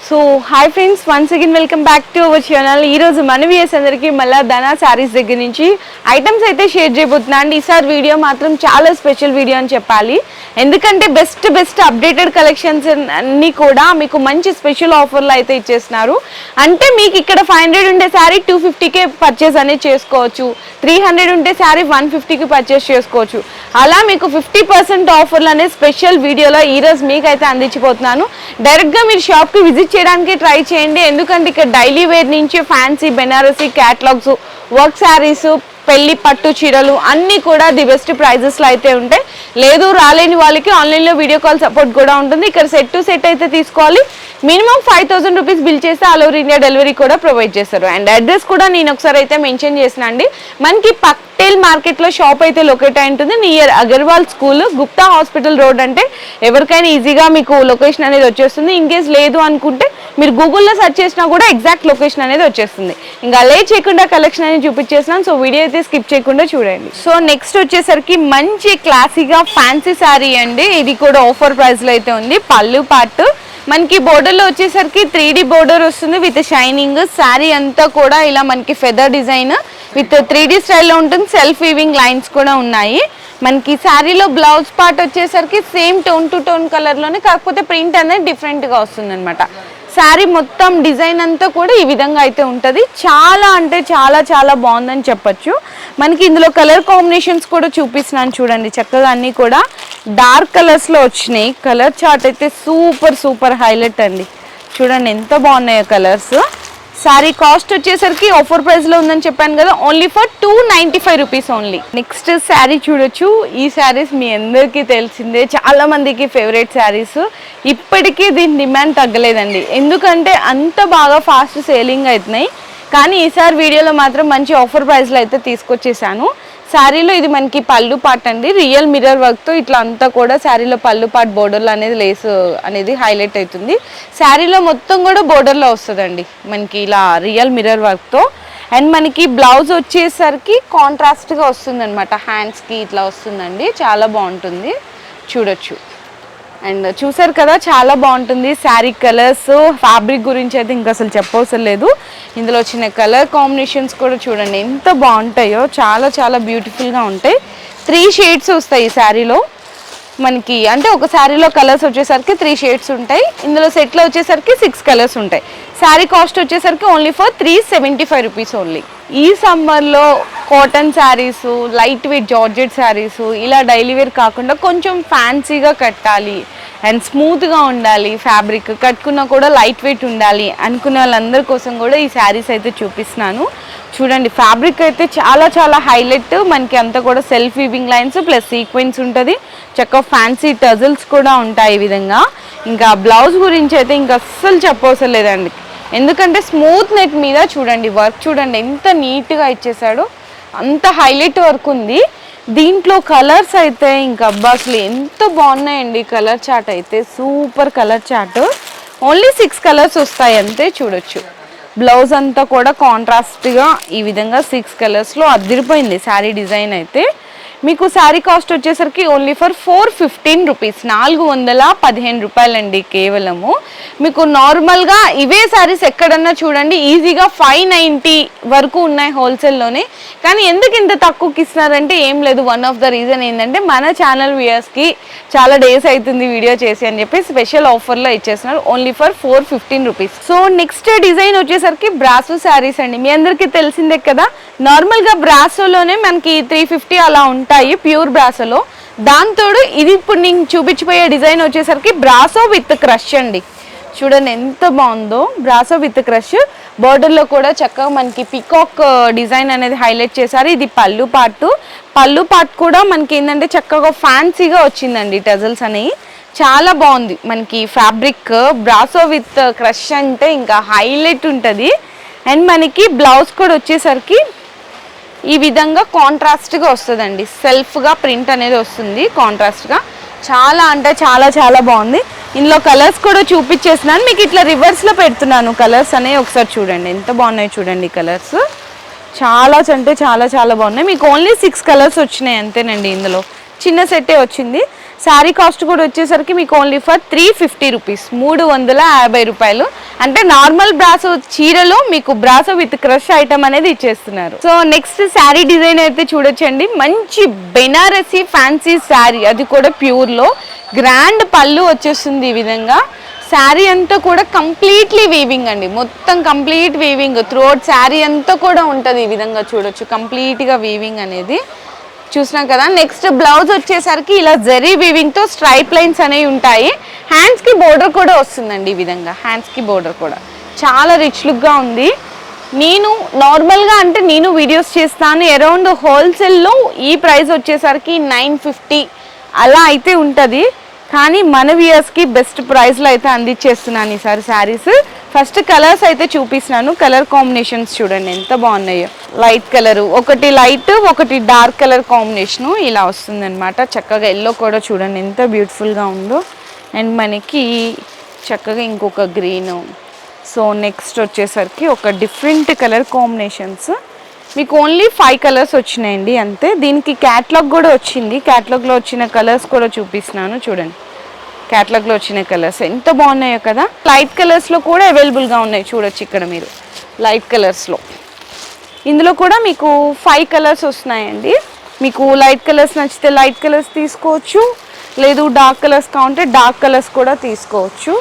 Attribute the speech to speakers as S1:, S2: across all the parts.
S1: So hi friends, once again welcome back to our channel. ఈరోజు మన viewers అందరికీ మళ్ళీ ధనా శారీస్ దగ్గర నుంచి ఐటమ్స్ అయితే షేర్ చేయబోతున్నా అండి. ఈసారి వీడియో మాత్రం చాలా స్పెషల్ వీడియో అని చెప్పాలి. ఎందుకంటే బెస్ట్ అప్డేటెడ్ కలెక్షన్స్ అన్నీ కూడా మీకు మంచి స్పెషల్ ఆఫర్లు అయితే ఇచ్చేస్తున్నారు. అంటే మీకు ఇక్కడ 500 ఉండే శారీ 250కే పర్చేస్ అనేది చేసుకోవచ్చు, 300 ఉంటే శారీ 150కి పర్చేస్ చేసుకోవచ్చు. అలా మీకు 50% ఆఫర్లు అనేది స్పెషల్ వీడియోలో ఈరోజు మీకైతే అందించిపోతున్నాను. డైరెక్ట్గా మీరు షాప్కి విజిట్ చేయడానికి ట్రై చేయండి. ఎందుకంటే ఇక్కడ డైలీ వేర్ నుంచి fancy, Banarasi, catalogues, work saris, పెళ్లి పట్టు చీరలు అన్నీ కూడా ది బెస్ట్ ప్రైజెస్లో అయితే ఉంటాయి. లేదు రాలేని వాళ్ళకి ఆన్లైన్లో వీడియో కాల్ సపోర్ట్ కూడా ఉంటుంది. ఇక్కడ సెట్ టు సెట్ అయితే తీసుకోవాలి. మినిమం 5000 రూపీస్ బిల్ చేస్తే ఆల్ ఓవర్ ఇండియా డెలివరీ కూడా ప్రొవైడ్ చేస్తారు. అండ్ అడ్రస్ కూడా నేను ఒకసారి అయితే మెన్షన్ చేసిన అండి. మనకి పటేల్ మార్కెట్లో షాప్ అయితే లొకేట్ అయి ఉంటుంది, near Agarwal school, Gupta hospital road. అంటే ఎవరికైనా ఈజీగా మీకు లొకేషన్ అనేది వచ్చేస్తుంది. ఇన్ కేస్ లేదు అనుకుంటే మీరు గూగుల్లో సెర్చ్ చేసినా కూడా ఎగ్జాక్ట్ లొకేషన్ అనేది వచ్చేస్తుంది. ఇంకా లే చేయకుండా కలెక్షన్ అనేది చూపించేస్తున్నాను. సో వీడియో అయితే స్కిప్ చేయకుండా చూడండి. సో నెక్స్ట్ వచ్చేసరికి మంచి క్లాసీగా ఫ్యాన్సీ శారీ అండి. ఇది కూడా ఆఫర్ ప్రైస్లో అయితే ఉంది. పళ్ళు పార్ట్ మనకి బోర్డర్లో వచ్చేసరికి 3D బోర్డర్ వస్తుంది విత్ షైనింగ్. శారీ అంతా కూడా ఇలా మనకి ఫెదర్ డిజైన్ విత్ 3D స్టైల్లో ఉంటుంది. సెల్ఫ్ వీవింగ్ లైన్స్ కూడా ఉన్నాయి. మనకి శారీలో బ్లౌజ్ పార్ట్ వచ్చేసరికి సేమ్ టోన్ టు టోన్ కలర్లోనే, కాకపోతే ప్రింట్ అనేది డిఫరెంట్గా వస్తుంది అనమాట. శారీ మొత్తం డిజైన్ అంతా కూడా ఈ విధంగా అయితే ఉంటుంది. చాలా అంటే చాలా బాగుందని చెప్పొచ్చు. మనకి ఇందులో కలర్ కాంబినేషన్స్ కూడా చూపిస్తున్నాను చూడండి. చక్కగా అన్నీ కూడా డార్క్ కలర్స్లో వచ్చినాయి. కలర్ చార్ట్ అయితే సూపర్ హైలైట్ అండి. చూడండి ఎంత బాగున్నాయో కలర్స్. శారీ కాస్ట్ వచ్చేసరికి ఆఫర్ ప్రైస్లో ఉందని చెప్పాను కదా, only for 295 rupees only. Next sari చూడొచ్చు. ఈ శారీస్ మీ అందరికీ తెలిసిందే, చాలా మందికి ఫేవరెట్ శారీస్. ఇప్పటికీ దీని డిమాండ్ తగ్గలేదండి, ఎందుకంటే అంత బాగా ఫాస్ట్ సేలింగ్ అవుతున్నాయి. కానీ ఈసారి వీడియోలో మాత్రం మంచి ఆఫర్ ప్రైస్లో అయితే తీసుకొచ్చేసాను. శారీలో ఇది మనకి పళ్ళు పార్ట్ అండి, రియల్ మిర్రర్ వర్క్తో ఇట్లా అంతా కూడా శారీలో పళ్ళు పార్ట్ బోర్డర్లో అనేది లేస్ అనేది హైలైట్ అవుతుంది. శారీలో మొత్తం కూడా బోర్డర్లో వస్తుందండి మనకి ఇలా రియల్ మిర్రర్ వర్క్తో. అండ్ మనకి బ్లౌజ్ వచ్చేసరికి కాంట్రాస్ట్గా వస్తుంది అనమాట, హ్యాండ్స్కి ఇట్లా వస్తుందండి. చాలా బాగుంటుంది, చూడొచ్చు. అండ్ చూసారు కదా, చాలా బాగుంటుంది. శారీ కలర్స్, ఫ్యాబ్రిక్ గురించి అయితే ఇంకా అసలు చెప్పవసరం లేదు. ఇందులో వచ్చిన కలర్ కాంబినేషన్స్ కూడా చూడండి ఎంత బాగుంటాయో. చాలా బ్యూటిఫుల్గా ఉంటాయి. 3 షేడ్స్ వస్తాయి ఈ శారీలో మనకి. అంటే ఒక శారీలో కలర్స్ వచ్చేసరికి 3 షేడ్స్ ఉంటాయి. ఇందులో సెట్లో వచ్చేసరికి 6 కలర్స్ ఉంటాయి. శారీ కాస్ట్ వచ్చేసరికి ఓన్లీ ఫర్ 375 రూపీస్ ఓన్లీ. ఈ సమ్మర్లో cotton saris, light weight georgette saris ఇలా డైలీ వేర్ కాకుండా కొంచెం ఫ్యాన్సీగా కట్టాలి అండ్ స్మూత్గా ఉండాలి, ఫ్యాబ్రిక్ కట్టుకున్నా కూడా లైట్ వెయిట్ ఉండాలి అనుకునే వాళ్ళందరి కోసం కూడా ఈ శారీస్ అయితే చూపిస్తున్నాను. చూడండి ఫ్యాబ్రిక్ అయితే చాలా హైలైట్. మనకి అంతా కూడా self weaving lines plus sequence ఉంటుంది. చక్కగా ఫ్యాన్సీ టజల్స్ కూడా ఉంటాయి ఈ విధంగా. ఇంకా బ్లౌజ్ గురించి అయితే ఇంకా అస్సలు చెప్పవసరం లేదండి, ఎందుకంటే స్మూత్ నెట్ మీద చూడండి వర్క్ చూడండి ఎంత నీట్గా ఇచ్చేసాడో, అంత హైలైట్ వర్క్ ఉంది. దీంట్లో కలర్స్ అయితే ఇంకా అబ్బా అసలు ఎంత బాగున్నాయండి. కలర్ చార్ట్ అయితే super colour chart. Only 6 colours వస్తాయి అంతే. చూడొచ్చు బ్లౌజ్ అంతా కూడా కాంట్రాస్ట్గా ఈ విధంగా 6 కలర్స్లో అదిరిపోయింది శారీ డిజైన్ అయితే. మీకు శారీ కాస్ట్ వచ్చేసరికి ఓన్లీ ఫర్ 415 రూపీస్, 415 రూపాయలండి కేవలము. మీకు నార్మల్గా ఇవే శారీస్ ఎక్కడన్నా చూడండి ఈజీగా 590 వరకు ఉన్నాయి హోల్సేల్లోనే. కానీ ఎందుకు ఇంత తక్కువకి ఇస్తున్నారంటే ఏం లేదు, వన్ ఆఫ్ ద రీజన్ ఏంటంటే మన ఛానల్ వ్యూయర్స్కి చాలా డేస్ అవుతుంది వీడియో చేసి అని చెప్పి స్పెషల్ ఆఫర్లో ఇచ్చేస్తున్నారు only for 415 rupees. So next design వచ్చేసరికి బ్రాసో శారీస్ అండి. మీ అందరికీ తెలిసిందే కదా, నార్మల్గా బ్రాసోలోనే మనకి 350 అలా ఉంటాయి ప్యూర్ బ్రాసోలో. దాంతోడు ఇది ఇప్పుడు నేను చూపించిపోయే డిజైన్ వచ్చేసరికి బ్రాసో విత్ క్రష్ అండి. చూడండి ఎంత బాగుందో, బ్రాసో విత్ క్రష్. బోర్డర్లో కూడా చక్కగా మనకి పికాక్ డిజైన్ అనేది హైలైట్ చేశారు. ఇది పళ్ళు పార్ట్ కూడా మనకి ఏంటంటే చక్కగా ఫ్యాన్సీగా వచ్చిందండి టజల్స్ అనేవి. చాలా బాగుంది మనకి ఫ్యాబ్రిక్. బ్రాసో విత్ క్రష్ అంటే ఇంకా హైలైట్ ఉంటుంది. అండ్ మనకి బ్లౌజ్ కూడా వచ్చేసరికి ఈ విధంగా కాంట్రాస్ట్గా వస్తుందండి, సెల్ఫ్గా ప్రింట్ అనేది వస్తుంది కాంట్రాస్ట్గా. చాలా అంటే చాలా బాగుంది. ఇందులో కలర్స్ కూడా చూపించేస్తున్నాను మీకు, ఇట్లా రివర్స్లో పెడుతున్నాను కలర్స్ అనేవి. ఒకసారి చూడండి ఎంత బాగున్నాయి చూడండి కలర్స్. చాలా అంటే చాలా బాగున్నాయి. మీకు ఓన్లీ 6 కలర్స్ వచ్చినాయి అంతేనండి ఇందులో. చిన్న సెట్టే వచ్చింది. శారీ కాస్ట్ కూడా వచ్చేసరికి మీకు ఓన్లీ ఫర్ 350 రూపీస్, 350 రూపాయలు. అంటే నార్మల్ బ్రాసో చీరలో మీకు బ్రాసో విత్ క్రష్ ఐటమ్ అనేది ఇచ్చేస్తున్నారు. సో నెక్స్ట్ శారీ డిజైన్ అయితే చూడొచ్చండి. మంచి బెనారసీ ఫ్యాన్సీ శారీ, అది కూడా ప్యూర్లో గ్రాండ్ పళ్ళు వచ్చేస్తుంది ఈ విధంగా. శారీ అంతా కూడా కంప్లీట్లీ వీవింగ్ అండి, మొత్తం కంప్లీట్ వీవింగ్ త్రూఅవుట్ శారీ అంతా కూడా ఉంటుంది. ఈ విధంగా చూడొచ్చు కంప్లీట్గా వీవింగ్ అనేది చూసినాం కదా. నెక్స్ట్ బ్లౌజ్ వచ్చేసరికి ఇలా జరీ వీవింగ్తో స్ట్రైప్ లైన్స్ అనేవి ఉంటాయి. హ్యాండ్స్కి బోర్డర్ కూడా వస్తుందండి ఈ విధంగా. హ్యాండ్స్కి బోర్డర్ కూడా చాలా రిచ్ లుక్గా ఉంది. నేను నార్మల్గా అంటే నేను వీడియోస్ చేస్తాను అరౌండ్ హోల్సేల్లో ఈ ప్రైస్ వచ్చేసరికి 950 అలా అయితే ఉంటుంది. కానీ మన వ్యూయర్స్కి బెస్ట్ ప్రైస్లో అయితే అందించేస్తున్నాను ఈసారి శారీస్. ఫస్ట్ కలర్స్ అయితే చూపిస్తున్నాను. కలర్ కాంబినేషన్స్ చూడండి ఎంత బాగున్నాయో. లైట్ కలరు, ఒకటి లైట్ ఒకటి డార్క్ కలర్ కాంబినేషను ఇలా వస్తుంది అనమాట. చక్కగా ఎల్లో కూడా చూడండి ఎంత బ్యూటిఫుల్గా ఉందో. అండ్ మనకి చక్కగా ఇంకొక గ్రీను. సో నెక్స్ట్ వచ్చేసరికి ఒక డిఫరెంట్ కలర్ కాంబినేషన్స్. మీకు ఓన్లీ 5 కలర్స్ వచ్చినాయండి అంతే. దీనికి క్యాటలాగ్ కూడా వచ్చింది. క్యాటలాగ్లో వచ్చిన కలర్స్ కూడా చూపిస్తున్నాను చూడండి. క్యాటలాగ్లో వచ్చిన కలర్స్ ఎంత బాగున్నాయో కదా. లైట్ కలర్స్లో కూడా అవైలబుల్గా ఉన్నాయి చూడొచ్చు ఇక్కడ మీరు. లైట్ కలర్స్లో ఇందులో కూడా మీకు 5 కలర్స్ వస్తున్నాయండి. మీకు లైట్ కలర్స్ నచ్చితే లైట్ కలర్స్ తీసుకోవచ్చు, లేదు డార్క్ కలర్స్ కావాలంటే డార్క్ కలర్స్ కూడా తీసుకోవచ్చు.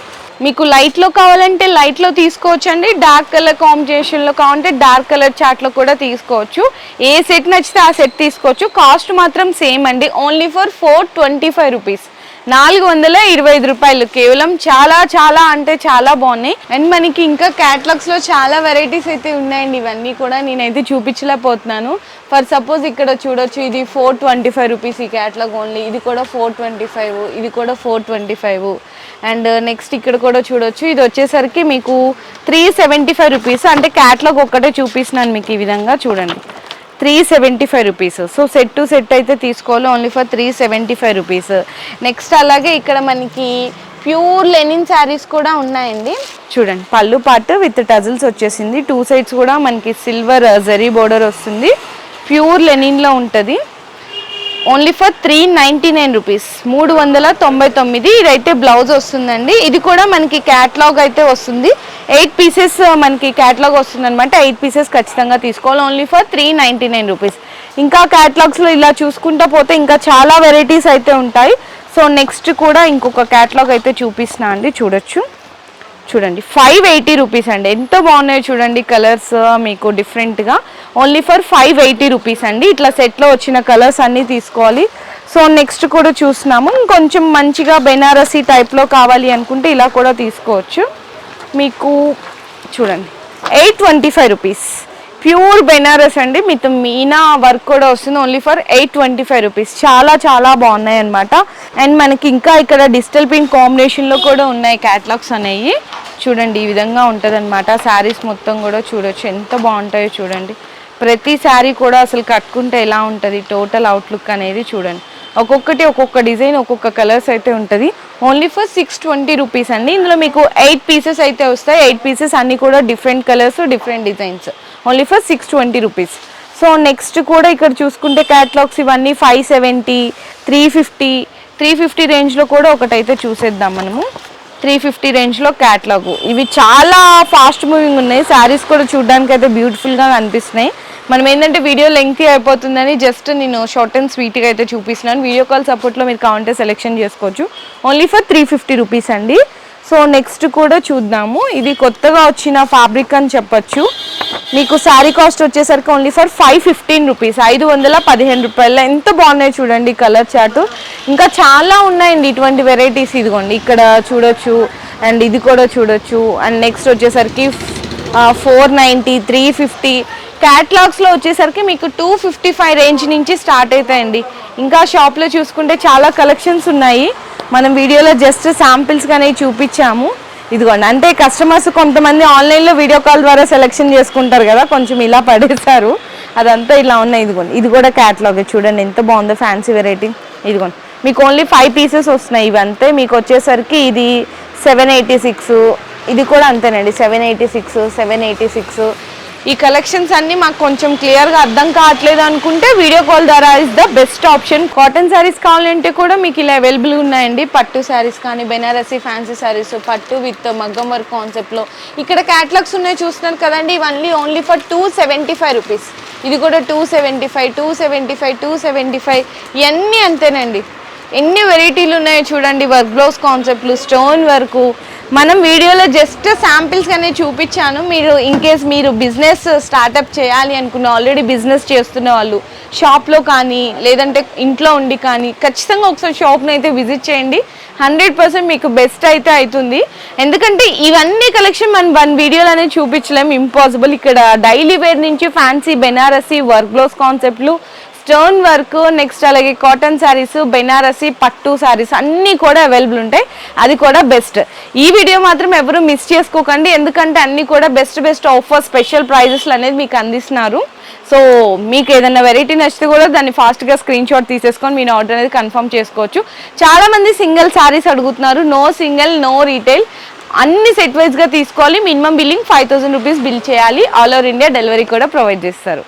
S1: మీకు లైట్లో కావాలంటే లైట్లో తీసుకోవచ్చు అండి, డార్క్ కలర్ కాంబినేషన్లో కావాలంటే డార్క్ కలర్ చార్ట్లో కూడా తీసుకోవచ్చు. ఏ సెట్ నచ్చితే ఆ సెట్ తీసుకోవచ్చు. కాస్ట్ మాత్రం సేమ్ అండి, ఓన్లీ ఫర్ 425 రూపీస్, 425 రూపాయలు కేవలం. చాలా చాలా అంటే చాలా బాగున్నాయి. అండ్ మనకి ఇంకా క్యాటలాగ్స్లో చాలా వెరైటీస్ అయితే ఉన్నాయండి. ఇవన్నీ కూడా నేనైతే చూపించలేకపోతున్నాను. ఫర్ సపోజ్ ఇక్కడ చూడొచ్చు, ఇది 425 రూపీస్ ఈ క్యాటలాగ్ ఓన్లీ. ఇది కూడా 425, ఇది కూడా 425. అండ్ నెక్స్ట్ ఇక్కడ కూడా చూడొచ్చు, ఇది వచ్చేసరికి మీకు 375 రూపీస్. అంటే క్యాటలాగ్ ఒక్కటే చూపిస్తున్నాను మీకు ఈ విధంగా చూడండి. 375 rupees. So set to set అయితే తీసుకోవాలి ఓన్లీ ఫర్ 375 రూపీస్. నెక్స్ట్ అలాగే ఇక్కడ మనకి ప్యూర్ లెనిన్ శారీస్ కూడా ఉన్నాయండి చూడండి. పళ్ళు పాటు విత్ టజిల్స్ వచ్చేసింది. 2 సైడ్స్ కూడా మనకి సిల్వర్ జరీ బోర్డర్ వస్తుంది. ప్యూర్ లెనిన్లో ఉంటుంది. Only for 399 rupees, 399. ఇదైతే బ్లౌజ్ వస్తుందండి. ఇది కూడా మనకి క్యాటలాగ్ అయితే వస్తుంది. 8 పీసెస్ మనకి క్యాటలాగ్ వస్తుంది అనమాట. 8 పీసెస్ ఖచ్చితంగా తీసుకోవాలి ఓన్లీ ఫర్ 399 రూపీస్. ఇంకా క్యాటలాగ్స్లో ఇలా చూసుకుంటా పోతే ఇంకా చాలా వెరైటీస్ అయితే ఉంటాయి. సో నెక్స్ట్ కూడా ఇంకొక క్యాటలాగ్ అయితే చూపిస్తున్నా అండి చూడొచ్చు. చూడండి 580 రూపీస్ అండి. ఎంత బాగున్నాయో చూడండి కలర్స్ మీకు డిఫరెంట్గా. ఓన్లీ ఫర్ 580 రూపీస్ అండి. ఇట్లా సెట్లో వచ్చిన కలర్స్ అన్నీ తీసుకోవాలి. సో నెక్స్ట్ కూడా చూస్తున్నాము. కొంచెం మంచిగా బెనారసీ టైప్లో కావాలి అనుకుంటే ఇలా కూడా తీసుకోవచ్చు. మీకు చూడండి 825 రూపీస్, ప్యూర్ బెనారస్ అండి. మీతో మీనా వర్క్ కూడా వస్తుంది. Only for 825 rupees. చాలా చాలా బాగున్నాయి అనమాట. అండ్ మనకి ఇంకా ఇక్కడ డిజిటల్ ప్రింట్ కాంబినేషన్లో కూడా ఉన్నాయి క్యాటలాగ్స్ అనేవి చూడండి. ఈ విధంగా ఉంటుంది అనమాట. శారీస్ మొత్తం కూడా చూడొచ్చు ఎంత బాగుంటాయో చూడండి. ప్రతి శారీ కూడా అసలు కట్టుకుంటే ఎలా ఉంటుంది టోటల్ అవుట్లుక్ అనేది చూడండి. ఒక్కొక్కటి ఒక్కొక్క డిజైన్ ఒక్కొక్క కలర్స్ అయితే ఉంటుంది. ఓన్లీ ఫర్ 620 రూపీస్ అండి. ఇందులో మీకు 8 పీసెస్ అయితే వస్తాయి. 8 పీసెస్ అన్నీ కూడా different colours different designs. Only for 620 rupees. So next కూడా ఇక్కడ చూసుకుంటే క్యాటలాగ్స్ ఇవన్నీ 570, 350 రేంజ్లో కూడా ఒకటైతే చూసేద్దాం మనము. 350 రేంజ్లో క్యాటలాగ్. ఇవి చాలా ఫాస్ట్ మూవింగ్ ఉన్నాయి. శారీస్ కూడా చూడడానికి అయితే బ్యూటిఫుల్గా కనిపిస్తున్నాయి. మనం ఏంటంటే వీడియో లెంగ్తీ అయిపోతుందని జస్ట్ నేను షార్ట్ అండ్ స్వీట్గా అయితే చూపిస్తున్నాను. వీడియో కాల్ సపోర్ట్లో మీరు కావాలంటే సెలెక్షన్ చేసుకోవచ్చు. ఓన్లీ ఫర్ 350 రూపీస్ అండి. సో నెక్స్ట్ కూడా చూద్దాము. ఇది కొత్తగా వచ్చిన ఫ్యాబ్రిక్ అని చెప్పొచ్చు. మీకు శారీ కాస్ట్ వచ్చేసరికి ఓన్లీ ఫర్ 515 రూపీస్, 515 రూపాయలు. ఎంత బాగున్నాయి చూడండి కలర్ చార్ట్. ఇంకా చాలా ఉన్నాయండి ఇటువంటి వెరైటీస్. ఇదిగోండి ఇక్కడ చూడొచ్చు. అండ్ ఇది కూడా చూడొచ్చు. అండ్ నెక్స్ట్ వచ్చేసరికి 490, 350. క్యాటలాగ్స్లో వచ్చేసరికి మీకు 255 రేంజ్ నుంచి స్టార్ట్ అవుతాయండి. ఇంకా షాప్లో చూసుకుంటే చాలా కలెక్షన్స్ ఉన్నాయి. మనం వీడియోలో జస్ట్ శాంపిల్స్ కానీ చూపించాము. ఇదిగోండి అంటే కస్టమర్స్ కొంతమంది ఆన్లైన్లో వీడియో కాల్ ద్వారా సెలెక్షన్ చేసుకుంటారు కదా, కొంచెం ఇలా పడేస్తారు. అదంతా ఇలా ఉన్నాయి. ఇదిగోండి ఇది కూడా క్యాటలాగ్ చూడండి ఎంత బాగుందో ఫ్యాన్సీ వెరైటీ. ఇదిగోండి మీకు ఓన్లీ 5 పీసెస్ వస్తున్నాయి. ఇవంతే మీకు వచ్చేసరికి ఇది 786. ఇది కూడా అంతేనండి 786, 786. ఈ కలెక్షన్స్ అన్ని మాకు కొంచెం క్లియర్గా అర్థం కావట్లేదు అనుకుంటే వీడియో కాల్ ద్వారా is the best option. Cotton saris కావాలంటే కూడా మీకు ఇలా అవైలబుల్ ఉన్నాయండి. పట్టు శారీస్ కానీ బెనారసీ ఫ్యాన్సీ శారీస్ పట్టు విత్ మగ్గం వర్క్ కాన్సెప్ట్లో ఇక్కడ క్యాటలాగ్స్ ఉన్నాయి చూస్తున్నారు కదండి. ఇవన్నీ ఓన్లీ ఫర్ 275 రూపీస్. ఇది కూడా 275, 275, 275 ఇవన్నీ అంతేనండి. ఎన్ని వెరైటీలు ఉన్నాయో చూడండి. వర్క్ బ్లౌజ్ కాన్సెప్ట్లు, స్టోన్ వర్క్. మనం వీడియోలో జస్ట్ శాంపిల్స్ అనేది చూపించాను. మీరు ఇన్ కేస్ మీరు బిజినెస్ స్టార్టప్ చేయాలి అనుకున్న ఆల్రెడీ బిజినెస్ చేస్తున్న వాళ్ళు షాప్లో కానీ లేదంటే ఇంట్లో ఉండి కానీ ఖచ్చితంగా ఒకసారి షాప్ని అయితే విజిట్ చేయండి. 100% మీకు బెస్ట్ అయితే అవుతుంది. ఎందుకంటే ఇవన్నీ కలెక్షన్ మనం వన్ వీడియోలో అనేది చూపించలేం, ఇంపాసిబుల్. ఇక్కడ డైలీ వేర్ నుంచి ఫ్యాన్సీ బెనారసీ వర్క్ బ్లౌజ్ కాన్సెప్ట్లు, స్టోన్ వర్క్, నెక్స్ట్ అలాగే కాటన్ శారీస్, బెనారసీ పట్టు శారీస్ అన్నీ కూడా అవైలబుల్ ఉంటాయి. అది కూడా బెస్ట్. ఈ వీడియో మాత్రం ఎవరు మిస్ చేసుకోకండి. ఎందుకంటే అన్నీ కూడా బెస్ట్ ఆఫర్ స్పెషల్ ప్రైజెస్లు అనేది మీకు అందిస్తున్నారు. సో మీకు ఏదైనా వెరైటీ నచ్చితే కూడా దాన్ని ఫాస్ట్గా స్క్రీన్ షాట్ తీసేసుకొని మీ ఆర్డర్ అనేది కన్ఫర్మ్ చేసుకోవచ్చు. చాలామంది సింగిల్ శారీస్ అడుగుతున్నారు. నో సింగిల్, నో రీటైల్, అన్ని సెట్ వైజ్గా తీసుకోవాలి. మినిమం బిల్లింగ్ 5000 రూపీస్ బిల్ చేయాలి. ఆల్ ఓవర్ ఇండియా డెలివరీ కూడా ప్రొవైడ్ చేస్తారు.